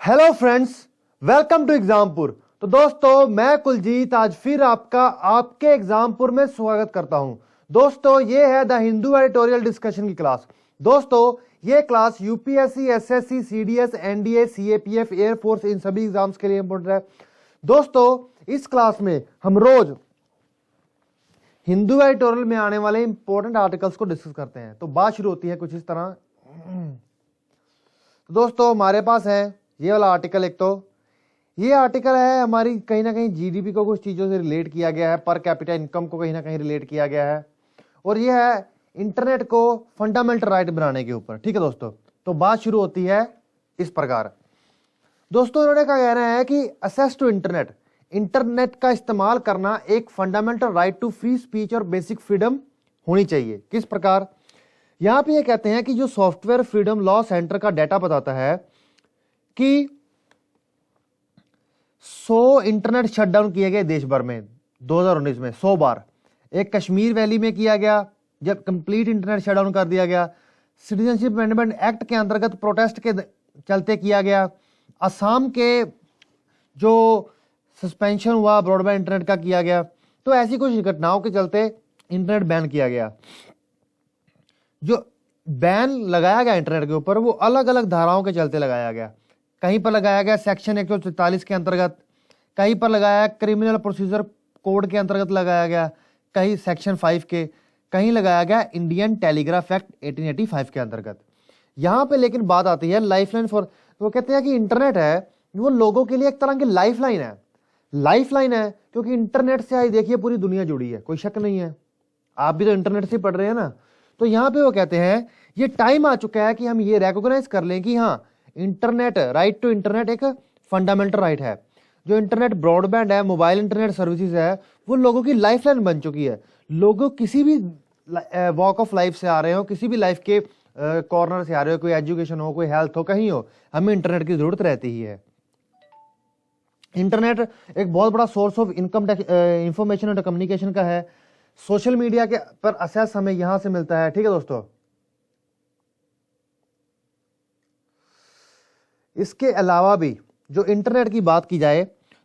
Hello friends, welcome to Exampur. तो दोस्तों, मैं कुलजीत आज फिर आपके एग्जामपुर में स्वागत करता हूं। दोस्तों, ये है द हिंदू एडिटोरियल डिस्कशन की क्लास। दोस्तों, ये class UPSC, SSC, CDS, NDA, CAPF, air force इन सभी एग्जाम्स के लिए इंपॉर्टेंट है। दोस्तों, इस क्लास में हम रोज हिंदू एडिटोरियल में आने वाले इंपॉर्टेंट आर्टिकल्स को डिस्कस करते हैं। तो बात शुरू होती है कुछ इस तरह। तो दोस्तों, हमारे पास है ये वाला आर्टिकल। एक तो ये आर्टिकल है हमारी कहीं ना कहीं जीडीपी को कुछ चीजों से रिलेट किया गया है, पर कैपिटा इनकम को कहीं ना कहीं रिलेट किया गया है, और ये है इंटरनेट को फंडामेंटल राइट बनाने के ऊपर। ठीक है दोस्तों, तो बात शुरू होती है इस प्रकार। दोस्तों, उन्होंने क्या कहना है कि एक्सेस टू इंटरनेट, इंटरनेट का इस्तेमाल करना एक fundamental right to free speech और बेसिक फ्रीडम होनी चाहिए। किस प्रकार? यहां पे ये कहते हैं कि जो सॉफ्टवेयर फ्रीडम लॉ सेंटर का डाटा बताता है कि 100 इंटरनेट शटडाउन किए गए देश भर में 2019 में 100 बार। एक कश्मीर वैली में किया गया जब कंप्लीट इंटरनेट शटडाउन कर दिया गया। सिटीजनशिप अमेंडमेंट एक्ट के अंतर्गत प्रोटेस्ट के चलते किया गया। असम के जो सस्पेंशन हुआ ब्रॉडबैंड इंटरनेट का किया गया। तो ऐसी कुछ घटनाओं के चलते इंटरनेट बैन किया गया। जो बैन लगाया गया इंटरनेट के ऊपर वो अलग अलग धाराओं के चलते लगाया गया। कहीं पर लगाया गया सेक्शन 144 के अंतर्गत, कहीं पर लगाया क्रिमिनल प्रोसीजर कोड के अंतर्गत लगाया गया, कहीं सेक्शन 5 के, कहीं लगाया गया इंडियन टेलीग्राफ एक्ट 1885 के अंतर्गत। यहां पे लेकिन बात आती है लाइफलाइन फॉर। वो कहते हैं कि इंटरनेट है वो लोगों के लिए एक तरह की लाइफलाइन है। लाइफलाइन है क्योंकि इंटरनेट से आज देखिए पूरी दुनिया जुड़ी है, कोई शक नहीं है। आप भी तो इंटरनेट से पढ़ रहे हैं ना। तो यहां पे वो कहते हैं ये टाइम आ चुका है कि हम ये रिकॉग्नाइज कर लें कि हाँ, इंटरनेट, राइट टू इंटरनेट एक फंडामेंटल राइट है। जो इंटरनेट ब्रॉडबैंड है, मोबाइल इंटरनेट सर्विसेज है, वो लोगों की लाइफलाइन बन चुकी है। लोगों किसी भी वॉक ऑफ लाइफ से आ रहे हो, किसी भी लाइफ के कॉर्नर से आ रहे हो, कोई एजुकेशन हो, कोई हेल्थ हो, कहीं हो, हमें इंटरनेट की जरूरत रहती ही है। इंटरनेट एक बहुत बड़ा सोर्स ऑफ इनकम, इंफॉर्मेशन और कम्युनिकेशन का है। सोशल मीडिया के पर एक्सेस हमें यहां से मिलता है। ठीक है दोस्तों, इसके अलावा भी जो इंटरनेट की बात की जाए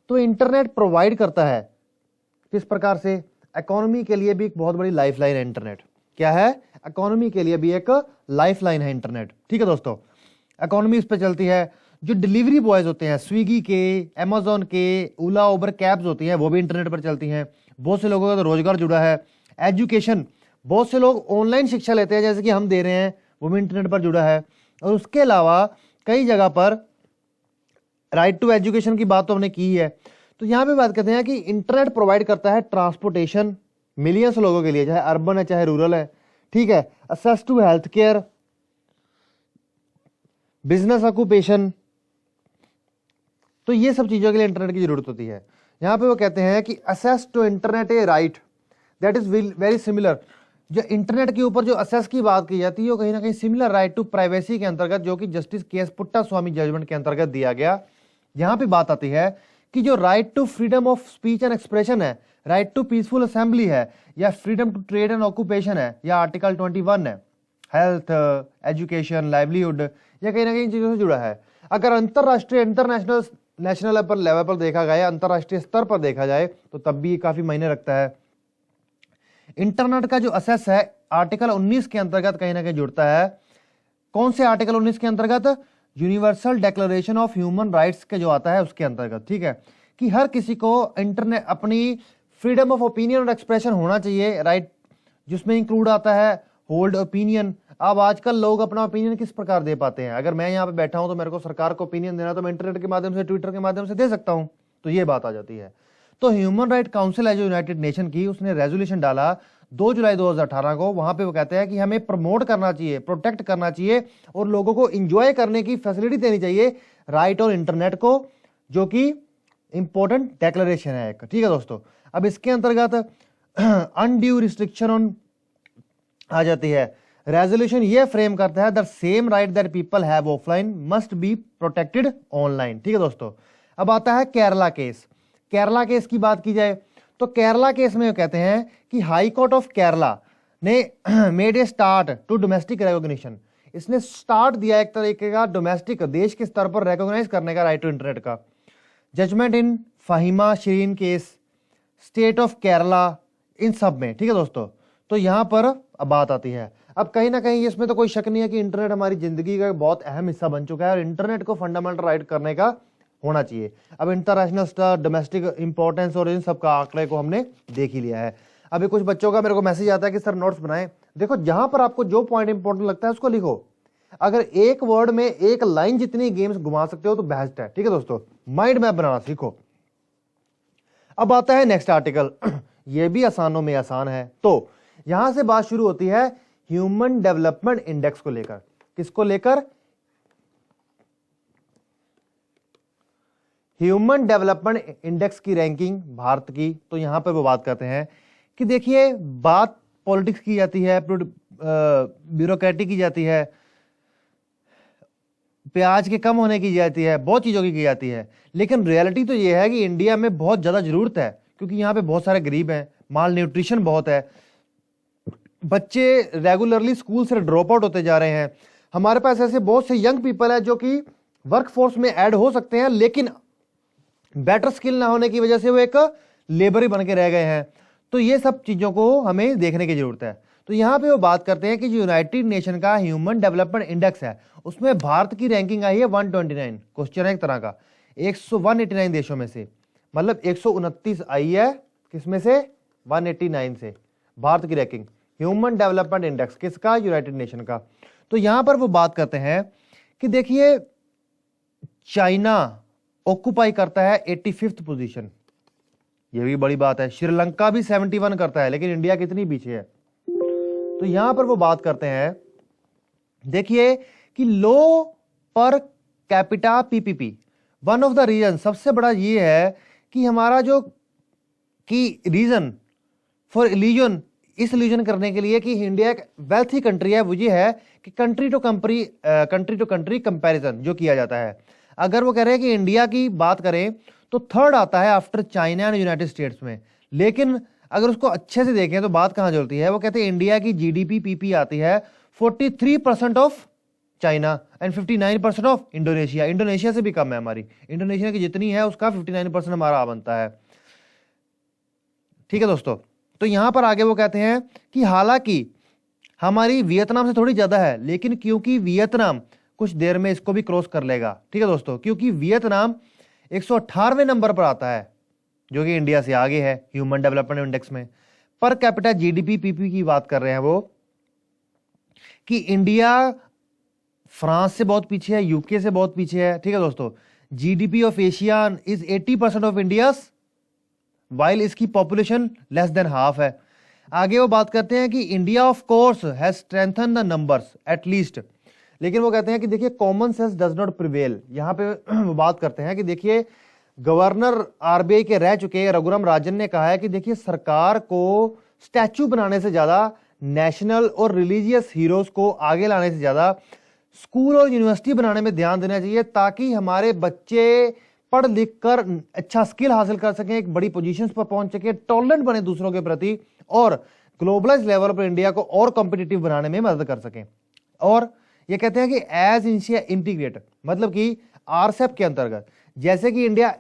तो इंटरनेट प्रोवाइड करता है किस प्रकार से, इकोनॉमी के लिए भी एक बहुत बड़ी लाइफलाइन है इंटरनेट। क्या है? इकोनॉमी के लिए भी एक लाइफलाइन है इंटरनेट। ठीक है दोस्तों, इकोनॉमी इस पे चलती है। जो डिलीवरी बॉयज होते हैं, स्विगी के, अमेजोन के, ओला, उबर कैब्स होती हैं, वो भी इंटरनेट पर चलती हैं। बहुत से लोगों का तो रोजगार जुड़ा है। एजुकेशन, बहुत से लोग ऑनलाइन शिक्षा लेते हैं जैसे कि हम दे रहे हैं, वो भी इंटरनेट पर जुड़ा है। और उसके अलावा कई जगह पर राइट टू एजुकेशन की बात तो हमने की है। तो यहां पे बात करते हैं कि इंटरनेट प्रोवाइड करता है ट्रांसपोर्टेशन मिलियंस लोगों के लिए, चाहे अर्बन है चाहे रूरल है। ठीक है, access to health care, business occupation, तो ये सब चीजों के लिए इंटरनेट की जरूरत होती है। यहां पे वो कहते हैं कि access to internet a right that is very similar. जो इंटरनेट के ऊपर जो एक्सेस की बात की जाती है वो कहीं ना कहीं सिमिलर राइट टू प्राइवेसी के अंतर्गत, जो कि जस्टिस केएस पुट्टा स्वामी जजमेंट के अंतर्गत दिया गया। यहां पे बात आती है कि जो right to freedom of speech and expression है, राइट टू पीसफुल असेंबली है, या freedom to trade and occupation है, या आर्टिकल 21 है, हेल्थ, एजुकेशन, लाइवलीहुड, यह कहीं ना कहीं चीजों से जुड़ा है। अगर अंतरराष्ट्रीय, इंटरनेशनल, नेशनल पर लेवल पर देखा गया, अंतरराष्ट्रीय स्तर पर देखा जाए तो तब भी काफी मायने रखता है। इंटरनेट का जो एक्सेस है आर्टिकल 19 के अंतर्गत कहीं ना कहीं जुड़ता है। कौन से आर्टिकल 19 के अंतर्गत? Universal declaration of human rights के जो आता है उसके अंतर्गत। ठीक है, कि हर किसी को इंटरनेट अपनी फ्रीडम ऑफ ओपिनियन और एक्सप्रेशन होना चाहिए, राइट, जिसमें इंक्लूड आता है होल्ड ओपिनियन। अब आजकल लोग अपना ओपिनियन किस प्रकार दे पाते हैं? अगर मैं यहाँ पे बैठा हूं तो मेरे को सरकार को ओपिनियन देना, तो मैं इंटरनेट के माध्यम से, ट्विटर के माध्यम से दे सकता हूं। तो ये बात आ जाती है। तो ह्यूमन राइट काउंसिल है जो यूनाइटेड नेशन की, उसने रेजोल्यूशन डाला 2 जुलाई 2018 को। वहां पे वो कहते हैं कि हमें प्रमोट करना चाहिए, प्रोटेक्ट करना चाहिए और लोगों को इंजॉय करने की फैसिलिटी देनी चाहिए राइट ऑन इंटरनेट को, जो कि इंपॉर्टेंट डेक्लेरेशन है एक। ठीक है दोस्तों, अब इसके अंतर्गत अनड्यू रिस्ट्रिक्शन ऑन आ जाती है। रेजोल्यूशन ये फ्रेम करता है the same right that people have offline must be protected online. ठीक है दोस्तों, अब आता है केरला केस। केरला केस की बात की जाए तो केरला केस में कहते हैं कि हाई कोर्ट ऑफ केरला ने made a start to domestic recognition. इसने स्टार्ट दिया एक तरीके का डोमेस्टिक देश के स्तर पर रिकॉग्नाइज करने का राइट टू इंटरनेट का। Judgement in Faheema Shirin case, state of Kerala, इन सब में, ठीक है दोस्तों। तो यहां पर अब बात आती है, अब कहीं ना कहीं इसमें तो कोई शक नहीं है कि इंटरनेट हमारी जिंदगी का बहुत अहम हिस्सा बन चुका है और इंटरनेट को फंडामेंटल राइट करने का होना चाहिए। अब इंटरनेशनल स्टार, डोमेस्टिक इंपॉर्टेंस और इन सब का आंकड़े को हमने देख ही लिया है। अभी कुछ बच्चों का मेरे को मैसेज आता है कि सर नोट्स बनाएं। देखो जहां पर आपको जो पॉइंट इंपॉर्टेंट लगता है उसको लिखो। अगर एक वर्ड में एक लाइन जितनी गेम्स घुमा सकते हो तो बेस्ट है, ठीक है दोस्तों। माइंड मैप बनाना सीखो। अब आता है नेक्स्ट आर्टिकल, ये भी आसानों में आसान है। तो यहां से बात शुरू होती है ह्यूमन डेवलपमेंट इंडेक्स को लेकर। किसको लेकर? ह्यूमन डेवलपमेंट इंडेक्स की रैंकिंग भारत की। तो यहां पर वो बात करते हैं कि देखिए, बात पॉलिटिक्स की जाती है, ब्यूरोक्रेटी की जाती है, प्याज के कम होने की जाती है, बहुत चीजों की जाती है, लेकिन रियलिटी तो यह है कि इंडिया में बहुत ज्यादा जरूरत है, क्योंकि यहाँ पे बहुत सारे गरीब हैं, माल न्यूट्रिशन बहुत है, बच्चे रेगुलरली स्कूल से ड्रॉप आउट होते जा रहे हैं। हमारे पास ऐसे बहुत से यंग पीपल है जो कि वर्कफोर्स में ऐड हो सकते हैं, लेकिन बेटर स्किल ना होने की वजह से वो एक लेबर ही बन के रह गए हैं। तो ये सब चीजों को हमें देखने की जरूरत है। तो यहां पे वो बात करते हैं कि जो यूनाइटेड नेशन का ह्यूमन डेवलपमेंट इंडेक्स है उसमें भारत की रैंकिंग आई है 129। क्वेश्चन है एक तरह का, 189 देशों में से, मतलब 129 आई है किसमें से? 189 से भारत की रैंकिंग ह्यूमन डेवलपमेंट इंडेक्स किसका? यूनाइटेड नेशन का। तो यहां पर वो बात करते हैं कि देखिए, चाइना ऑक्यूपाई करता है 85th पोजीशन, ये भी बड़ी बात है। श्रीलंका भी 71 करता है, लेकिन इंडिया कितनी पीछे है। तो यहां पर वो बात करते हैं, देखिए कि low per capita PPP, one of the reason, सबसे बड़ा ये है कि हमारा जो कि रीजन फॉर इल्यूजन, इस इल्यूजन करने के लिए कि इंडिया एक वेल्थी कंट्री है, वो ये है कि कंट्री टू कंट्री कंपैरिजन जो किया जाता है। अगर वो कह रहे हैं कि इंडिया की बात करें तो थर्ड आता है after China and United states में, लेकिन अगर उसको अच्छे से देखें तो बात कहां जुड़ती है? वो कहते हैं इंडिया की जीडीपी पीपी आती है 43% of China and 59% of Indonesia. Indonesia से भी कम है हमारी, इंडोनेशिया की जितनी है उसका 59% हमारा बनता है, ठीक है दोस्तों। तो यहां पर आगे वो कहते हैं कि हालांकि हमारी वियतनाम से थोड़ी ज्यादा है, लेकिन क्योंकि वियतनाम कुछ देर में इसको भी क्रॉस कर लेगा, ठीक है दोस्तों, क्योंकि वियतनाम 118वें नंबर पर आता है, जो कि इंडिया से आगे है ह्यूमन डेवलपमेंट इंडेक्स में। पर कैपिटा जीडीपी पीपी की बात कर रहे हैं वो, कि इंडिया फ्रांस से बहुत पीछे है, यूके से बहुत पीछे है, ठीक है दोस्तों। GDP of Asia is 80% of India's, while इसकी पॉपुलेशन लेस देन हाफ है। आगे वो बात करते हैं कि India of course has strengthen the numbers at least, लेकिन वो कहते हैं कि देखिए common sense does not prevail. यहां पे वो बात करते हैं कि देखिए, गवर्नर आरबीआई के रह चुके रघुराम राजन ने कहा है कि देखिए, सरकार को स्टैचू बनाने से ज्यादा, नेशनल और रिलीजियस हीरोज को आगे लाने से ज्यादा स्कूल और यूनिवर्सिटी बनाने में ध्यान देना चाहिए, ताकि हमारे बच्चे पढ़ लिख कर अच्छा स्किल हासिल कर सकें, एक बड़ी पोजीशंस पर पहुंच सके, टॉलरेंट बने दूसरों के प्रति, और ग्लोबलाइज लेवल पर इंडिया को और कॉम्पिटिटिव बनाने में मदद कर सकें। और ये कहते हैं कि एज इंडिया इंटीग्रेट, मतलब कि आरसेप के अंतर्गत जैसे कि इंडिया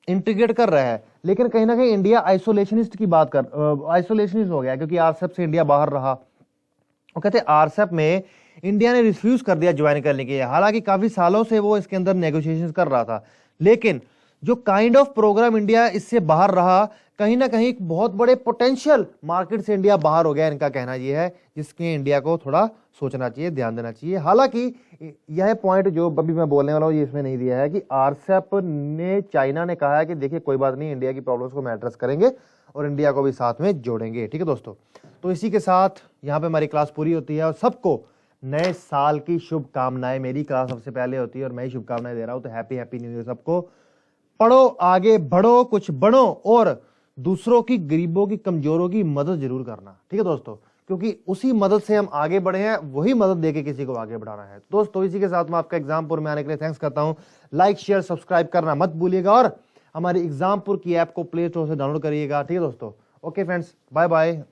इंटीग्रेट कर रहा है, लेकिन कहीं ना कहीं इंडिया आइसोलेशनिस्ट की बात कर आइसोलेशनिस्ट हो गया, क्योंकि आरसेप से इंडिया बाहर रहा। वो कहते हैं आरसेप में इंडिया ने रिफ्यूज कर दिया ज्वाइन करने के लिए, हालांकि काफी सालों से वो इसके अंदर नेगोशिएशंस कर रहा था, लेकिन जो काइंड ऑफ प्रोग्राम इंडिया इससे बाहर रहा, कहीं ना कहीं बहुत बड़े पोटेंशियल मार्केट से इंडिया बाहर हो गया, इनका कहना यह है, जिसके इंडिया को थोड़ा सोचना चाहिए, ध्यान देना चाहिए। हालांकि यह पॉइंट जो अभी मैं बोलने वाला हूं ये इसमें नहीं दिया है कि आरसेप ने, चाइना ने कहा है कि देखिए कोई बात नहीं, इंडिया की प्रॉब्लम्स को हम एड्रेस करेंगे और इंडिया को भी साथ में जोड़ेंगे, ठीक है दोस्तों। तो इसी के साथ यहाँ पे हमारी क्लास पूरी होती है, और सबको नए साल की शुभकामनाएं। मेरी क्लास सबसे पहले होती है और मैं ही शुभकामनाएं दे रहा हूं, तो हैप्पी न्यू ईयर सबको। पढ़ो, आगे बढ़ो, कुछ बनो, और दूसरों की, गरीबों की, कमजोरों की मदद जरूर करना, ठीक है दोस्तों, क्योंकि उसी मदद से हम आगे बढ़े हैं, वही मदद देके किसी को आगे बढ़ाना है। दोस्तों इसी के साथ मैं आपका एग्जामपुर में आने के लिए थैंक्स करता हूं। लाइक शेयर सब्सक्राइब करना मत भूलिएगा, और हमारी एग्जामपुर की ऐप को प्ले स्टोर से डाउनलोड करिएगा, ठीक है दोस्तों। Okay friends, bye bye.